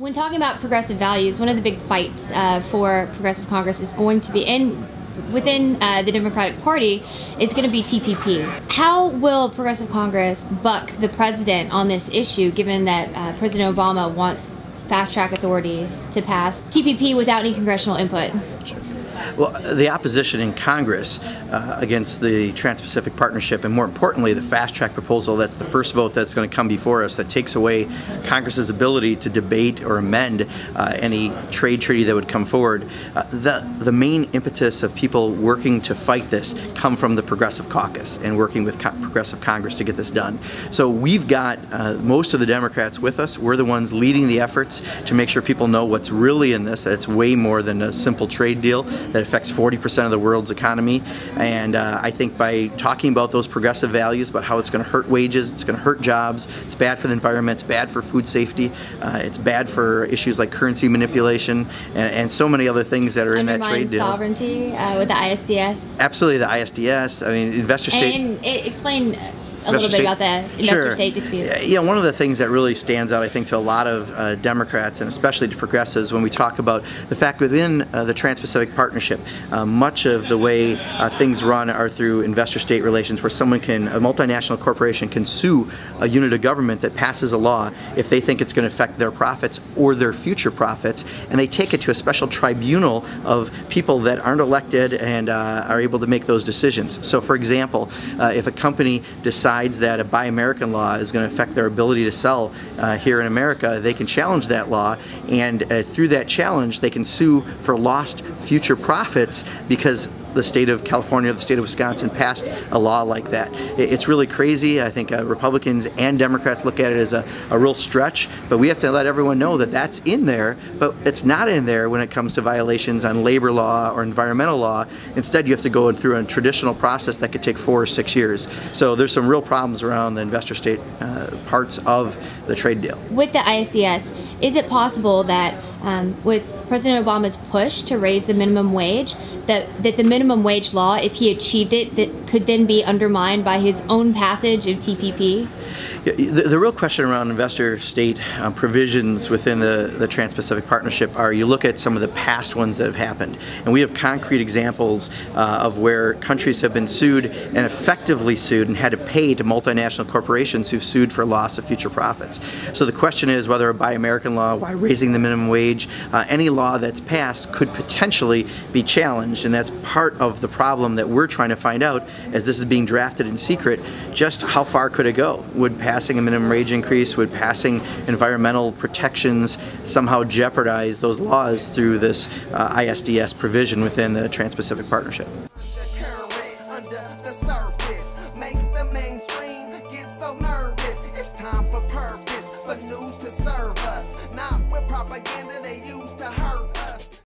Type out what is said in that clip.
When talking about progressive values, one of the big fights for Progressive Congress is going to be, within the Democratic Party, is going to be TPP. How will Progressive Congress buck the president on this issue, given that President Obama wants fast-track authority to pass TPP without any congressional input? Sure. Well, the opposition in Congress against the Trans-Pacific Partnership, and more importantly, the fast-track proposal, that's the first vote that's going to come before us, that takes away Congress's ability to debate or amend any trade treaty that would come forward. The main impetus of people working to fight this come from the Progressive Caucus and working with Progressive Congress to get this done. So we've got most of the Democrats with us. We're the ones leading the efforts to make sure people know what's really in this, that it's way more than a simple trade deal, that affects 40% of the world's economy. And I think by talking about those progressive values, about how it's going to hurt wages, it's going to hurt jobs, it's bad for the environment, it's bad for food safety, it's bad for issues like currency manipulation, and so many other things that are in that trade deal. Sovereignty with the ISDS? Absolutely, the ISDS. I mean, investor state. And explain a little bit about the investor-state dispute. Yeah, one of the things that really stands out, I think, to a lot of Democrats, and especially to progressives, when we talk about the fact within the Trans-Pacific Partnership, much of the way things run are through investor-state relations, where a multinational corporation can sue a unit of government that passes a law if they think it's going to affect their profits or their future profits, and they take it to a special tribunal of people that aren't elected and are able to make those decisions. So, for example, if a company decides that a Buy American law is going to affect their ability to sell here in America, they can challenge that law, and through that challenge they can sue for lost future profits because the state of California or the state of Wisconsin passed a law like that. It's really crazy. I think Republicans and Democrats look at it as a real stretch, but we have to let everyone know that that's in there, but it's not in there when it comes to violations on labor law or environmental law. Instead, you have to go through a traditional process that could take 4 or 6 years. So there's some real problems around the investor-state parts of the trade deal. With the ISDS, is it possible that with President Obama's push to raise the minimum wage, that the minimum wage law, if he achieved it, that could then be undermined by his own passage of TPP? The real question around investor-state provisions within the Trans-Pacific Partnership are, you look at some of the past ones that have happened, and we have concrete examples of where countries have been sued and effectively sued and had to pay to multinational corporations who've sued for loss of future profits. So the question is whether a Buy American law, why raising the minimum wage, any law that's passed could potentially be challenged, and that's part of the problem that we're trying to find out as this is being drafted in secret. Just how far could it go? Would passing a minimum wage increase, would passing environmental protections somehow jeopardize those laws through this ISDS provision within the Trans-Pacific Partnership? Undercurrent under the surface makes the mainstream get so nervous. It's time for purpose, for news to serve us, not with propaganda they use to hurt